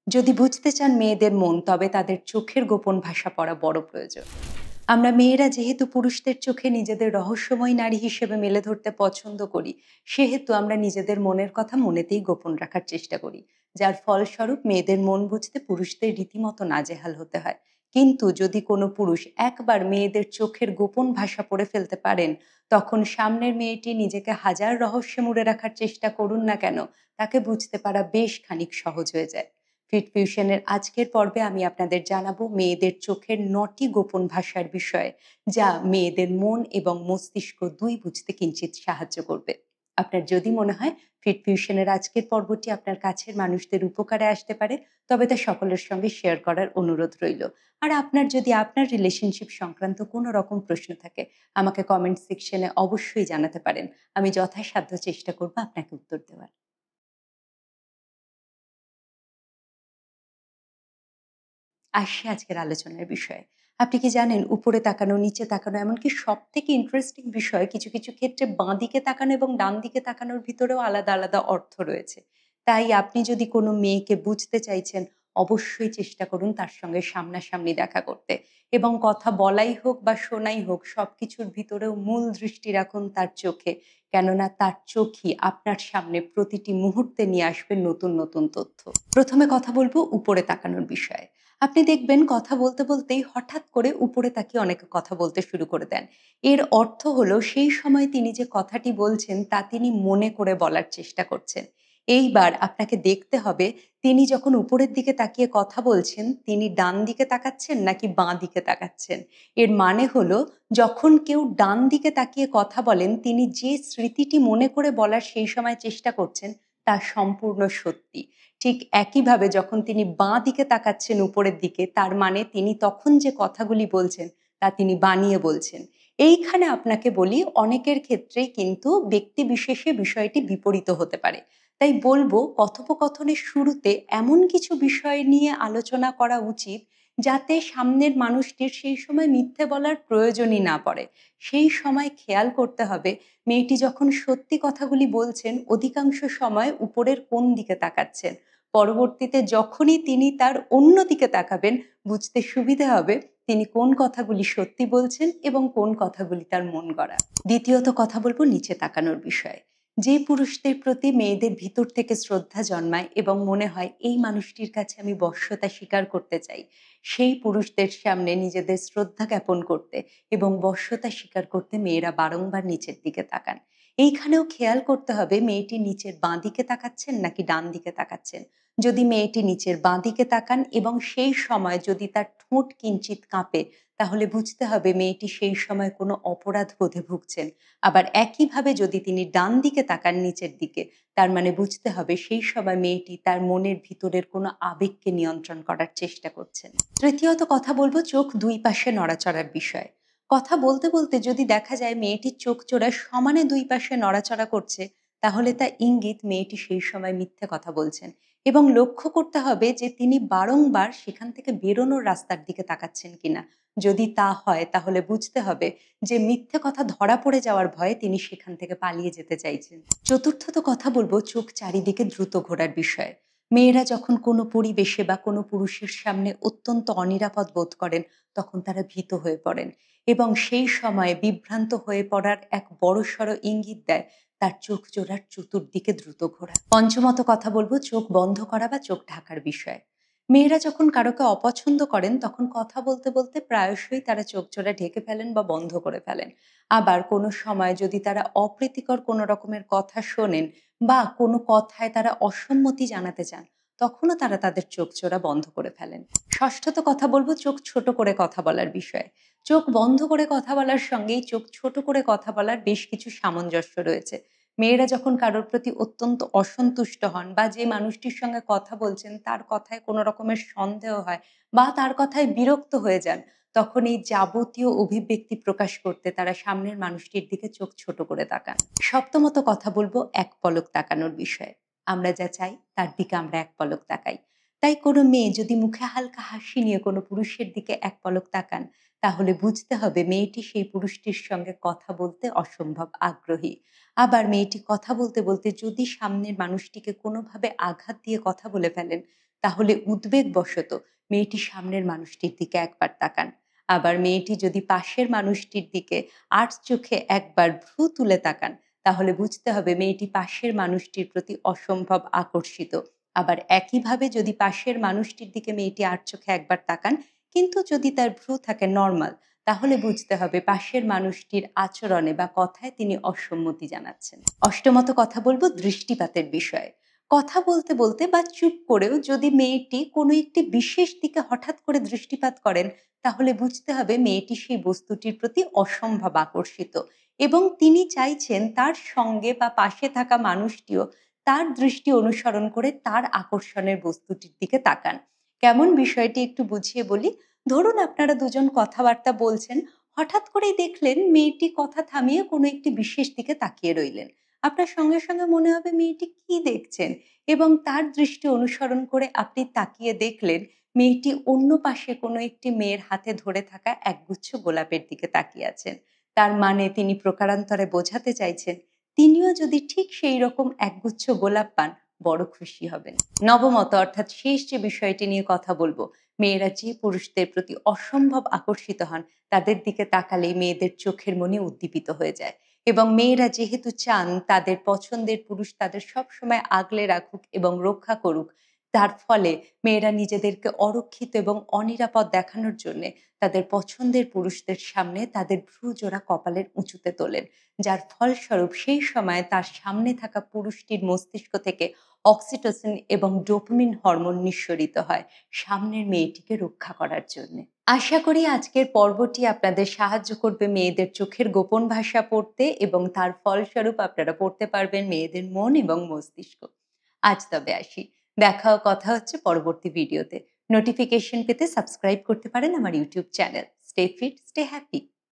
যদি বুঝতে চান মেয়েদের মন, তবে তাদের চোখের গোপন ভাষা পড়া বড় প্রয়োজন। আমরা মেয়েরা যেহেতু পুরুষদের চোখে নিজেদের রহস্যময় নারী হিসেবে মেলে ধরতে পছন্দ করি, সেহেতু আমরা নিজেদের মনের কথা মনেতেই গোপন রাখার চেষ্টা করি, যার ফলস্বরূপ মেয়েদের মন বুঝতে পুরুষদের রীতিমতো নাজেহাল হতে হয়। কিন্তু যদি কোনো পুরুষ একবার মেয়েদের চোখের গোপন ভাষা পড়ে ফেলতে পারেন, তখন সামনের মেয়েটি নিজেকে হাজার রহস্যে মুড়ে রাখার চেষ্টা করুন না কেন, তাকে বুঝতে পারা বেশ খানিক সহজ হয়ে যায়। ফিট ফিউশনের আজকের পর্বে আমি আপনাদের জানাবো মেয়েদের চোখের ৯টি গোপন ভাষার বিষয়ে, যা মেয়েদের মন এবং মস্তিষ্ক দুই বুঝতে কিঞ্চিত সাহায্য করবে। আপনার যদি মনে হয় ফিট ফিউশনের আজকের পর্বটি আপনার কাছের মানুষদের উপকারে আসতে পারে, তবে তা সকলের সঙ্গে শেয়ার করার অনুরোধ রইল। আর আপনার যদি আপনার রিলেশনশিপ সংক্রান্ত কোনো রকম প্রশ্ন থাকে, আমাকে কমেন্ট সেকশনে অবশ্যই জানাতে পারেন। আমি যথাসাধ্য চেষ্টা করব আপনাকে উত্তর দেওয়ার। আসি আজকের আলোচনার বিষয়ে। আপনি কি জানেন, উপরে তাকানো, নিচে তাকানো, এমনকি সবথেকে ইন্টারেস্টিং বিষয়, কিছু, কিছু ক্ষেত্রে বাঁদিকে তাকানো এবং ডান দিকে তাকানোর ভিতরেও আলাদা, আলাদা অর্থ রয়েছে। তাই আপনি যদি কোনো মেয়েকে বুঝতে চাইছেন, অবশ্যই চেষ্টা করুন তার সঙ্গে সামনাসামনি দেখা করতে, এবং কথা বলাই হোক বা শোনাই হোক, সবকিছুর ভিতরেও মূল দৃষ্টি রাখুন তার চোখে। কেননা তার চোখই আপনার সামনে প্রতিটি মুহূর্তে নিয়ে আসবে নতুন, নতুন তথ্য। ১ম এ কথা বলব উপরে তাকানোর বিষয়ে। আপনি দেখবেন কথা বলতে বলতেই হঠাৎ করে উপরে তাকিয়ে অনেকে কথা বলতে শুরু করে দেন। এর অর্থ হলো সেই সময় তিনি যে কথাটি বলছেন তা তিনি মনে করে বলার চেষ্টা করছেন। এইবার আপনাকে দেখতে হবে তিনি যখন উপরের দিকে তাকিয়ে কথা বলছেন, তিনি ডান দিকে তাকাচ্ছেন নাকি বাঁ দিকে তাকাচ্ছেন। এর মানে হলো, যখন কেউ ডান দিকে তাকিয়ে কথা বলেন, তিনি যে স্মৃতিটি মনে করে বলার সেই সময় চেষ্টা করছেন তা সম্পূর্ণ সত্যি। ঠিক একইভাবে যখন তিনি বাঁ দিকে তাকাচ্ছেন উপরের দিকে, তার মানে তিনি তখন যে কথাগুলি বলছেন তা তিনি বানিয়ে বলছেন। এইখানে আপনাকে বলি, অনেকের ক্ষেত্রেই কিন্তু ব্যক্তি বিশেষে বিষয়টি বিপরীত হতে পারে। তাই বলবো, কথোপকথনের শুরুতে এমন কিছু বিষয় নিয়ে আলোচনা করা উচিত যাতে সামনের মানুষটির সেই সময় মিথ্যে বলার প্রয়োজনই না পড়ে। সেই সময় খেয়াল করতে হবে মেয়েটি যখন সত্যি কথাগুলি বলছেন, অধিকাংশ সময় উপরের কোন দিকে তাকাচ্ছেন। পরবর্তীতে যখনই তিনি তার অন্য দিকে তাকাবেন, বুঝতে সুবিধে হবে তিনি কোন কথাগুলি সত্যি বলছেন এবং কোন কথাগুলি তার মন গড়া। দ্বিতীয়ত কথা বলবো নিচে তাকানোর বিষয়ে। যে পুরুষদের প্রতি মেয়েদের ভিতর থেকে শ্রদ্ধা জন্মায় এবং মনে হয় এই মানুষটির কাছে আমি বশ্যতা স্বীকার করতে চাই, সেই পুরুষদের সামনে নিজেদের শ্রদ্ধা জ্ঞাপন করতে এবং বশ্যতা স্বীকার করতে মেয়েরা বারংবার নিচের দিকে তাকান। এইখানেও খেয়াল করতে হবে মেয়েটি নিচের বাঁ দিকে তাকাচ্ছেন নাকি ডান দিকে তাকাচ্ছেন। যদি মেয়েটি নিচের বাঁ দিকে তাকান এবং সেই সময় যদি তার ঠোঁট কিঞ্চিত কাঁপে, তাহলে বুঝতে হবে মেয়েটি সেই সময় কোনো অপরাধ বোধে ভুগছেন। আবার একইভাবে যদি তিনি ডান দিকে তাকান নিচের দিকে, তার মানে বুঝতে হবে সেই সময় মেয়েটি তার মনের ভিতরের কোনো আবেগকে নিয়ন্ত্রণ করার চেষ্টা করছেন। তৃতীয়ত কথা বলবো চোখ দুই পাশে নড়াচড়ার বিষয়। কথা বলতে বলতে যদি দেখা যায় মেয়েটির চোখ জোড়া সমানে দুই পাশে নড়াচড়া করছে, তাহলে তা ইঙ্গিত মেয়েটি সেই সময় মিথ্যে কথা বলছেন। এবং লক্ষ্য করতে হবে যে তিনি বারংবার সেখান থেকে বেরোনোর রাস্তার দিকে তাকাচ্ছেন কিনা। যদি তা হয়, তাহলে বুঝতে হবে যে মিথ্যে কথা ধরা পড়ে যাওয়ার ভয়ে তিনি সেখান থেকে পালিয়ে যেতে চাইছেন। চতুর্থত কথা বলবো চোখ চারিদিকে দ্রুত ঘোরার বিষয়ে। মেয়েরা যখন কোনো পরিবেশে বা কোনো পুরুষের সামনে অত্যন্ত অনিরাপদ বোধ করেন, তখন তারা ভীত হয়ে পড়েন এবং সেই সময়ে বিভ্রান্ত হয়ে পড়ার এক বড়সড় ইঙ্গিত দেয় তার চোখ জোড়ার চতুর্দিকে দ্রুত ঘোরা। পঞ্চমত কথা বলবো চোখ বন্ধ করা বা চোখ ঢাকার বিষয়ে। মেয়েরা যখন কারোকে অপছন্দ করেন, তখন কথা বলতে বলতে প্রায়শই তারা চোখ জোড়া ঢেকে ফেলেন বা বন্ধ করে ফেলেন। আবার কোনো সময় যদি তারা অপ্রীতিকর কোনো রকমের কথা শোনেন বা কোনো কথায় তারা অসম্মতি জানাতে চান, তখনও তারা তাদের চোখ জোড়া বন্ধ করে ফেলেন। ষষ্ঠত কথা বলবো চোখ ছোট করে কথা বলার বিষয়ে। চোখ বন্ধ করে কথা বলার সঙ্গেই চোখ ছোট করে কথা বলার বেশ কিছু সামঞ্জস্য রয়েছে। মেয়েরা যখন কারোর প্রতি অত্যন্ত অসন্তুষ্ট হন বা যে মানুষটির সঙ্গে কথা বলছেন তার কথায় কোনো রকমের সন্দেহ হয় বা তার কথায় বিরক্ত হয়ে যান, তখন এই যাবতীয় অভিব্যক্তি প্রকাশ করতে তারা সামনের মানুষটির দিকে চোখ ছোট করে তাকান। সপ্তমত কথা বলবো এক পলক তাকানোর বিষয়ে। আমরা যা চাই তার দিকে আমরা এক পলক তাকাই। তাই কোনো মেয়ে যদি মুখে হালকা হাসি নিয়ে কোনো পুরুষের দিকে এক পলক তাকান, তাহলে বুঝতে হবে মেয়েটি সেই পুরুষটির সঙ্গে কথা বলতে অসম্ভব আগ্রহী। আবার মেয়েটি কথা বলতে বলতে যদি সামনের মানুষটিকে কোনোভাবে আঘাত দিয়ে কথা বলে ফেলেন, তাহলে উদ্বেগবশত মেয়েটি সামনের মানুষটির দিকে একবার তাকান। আবার মেয়েটি যদি পাশের মানুষটির দিকে আট চোখে একবার ভ্রু তুলে তাকান, তাহলে বুঝতে হবে মেয়েটি পাশের মানুষটির প্রতি অসম্ভব আকর্ষিত। আবার একইভাবে যদি পাশের মানুষটির দিকে মেয়েটি আট চোখে একবার তাকান, কিন্তু যদি তার ভ্রু থাকে নরমাল, তাহলে বুঝতে হবে পাশের মানুষটির আচরণে বা কথায় তিনি অসম্মতি জানাচ্ছেন। অষ্টমত কথা বলবো দৃষ্টিপাতের বিষয়ে। কথা বলতে বলতে বা চুপ করেও যদি মেয়েটি কোনো একটি বিশেষ দিকে হঠাৎ করে দৃষ্টিপাত করেন, তাহলে বুঝতে হবে মেয়েটি সেই বস্তুটির প্রতি অসম্ভব আকর্ষিত এবং তিনি চাইছেন তার সঙ্গে বা পাশে থাকা মানুষটিও তার দৃষ্টি অনুসরণ করে তার আকর্ষণের বস্তুটির দিকে তাকান। কেমন বিষয়টি একটু বুঝিয়ে বলি। ধরুন আপনারা দুজন কথাবার্তা বলছেন, হঠাৎ করেই দেখলেন মেয়েটি কথা থামিয়ে কোনো একটি বিশেষ দিকে তাকিয়ে রইলেন। আপনার সঙ্গে সঙ্গে মনে হবে মেয়েটি কি দেখছেন, এবং তার দৃষ্টি অনুসরণ করে আপনি তাকিয়ে দেখলেন মেয়েটি অন্য পাশে কোনো একটি মেয়ের হাতে ধরে থাকা একগুচ্ছ গোলাপের দিকে তাকিয়ে আছেন। তার মানে তিনি প্রকারান্তরে বোঝাতে চাইছেন তিনিও যদি ঠিক সেই রকম একগুচ্ছ গোলাপ পান, বড় খুশি হবেন। নবমত অর্থাৎ শেষ যে বিষয়টি নিয়ে কথা বলবো, মেয়েরা যে পুরুষদের প্রতি অসম্ভব আকর্ষিত হন, তাদের দিকে তাকালেই মেয়েদের চোখের মনি উদ্দীপিত হয়ে যায়। এবং মেয়েরা যেহেতু চান তাদের পছন্দের পুরুষ তাদের সবসময় আগলে রাখুক এবং রক্ষা করুক, তার ফলে মেয়েরা নিজেদেরকে অরক্ষিত এবং অনিরাপদ দেখানোর জন্যে তাদের পছন্দের পুরুষদের সামনে তাদের ভ্রুজোড়া কপালের উঁচুতে তোলেন, যার ফলস্বরূপ সেই সময় তার সামনে থাকা পুরুষটির মস্তিষ্ক থেকে অক্সিটোসিন এবং ডোপামিন হরমোন নিঃসরিত হয় সামনের মেয়েটিকে রক্ষা করার জন্য। আশা করি আজকের পর্বটি আপনাদের সাহায্য করবে মেয়েদের চোখের গোপন ভাষা পড়তে, এবং তার ফলস্বরূপ আপনারা পড়তে পারবেন মেয়েদের মন এবং মস্তিষ্ক। আজ তবে আসি। দেখা ও কথা হচ্ছে পরবর্তী ভিডিওতে। নোটিফিকেশন পেতে সাবস্ক্রাইব করতে পারেন আমার YouTube channel. Stay fit, stay happy.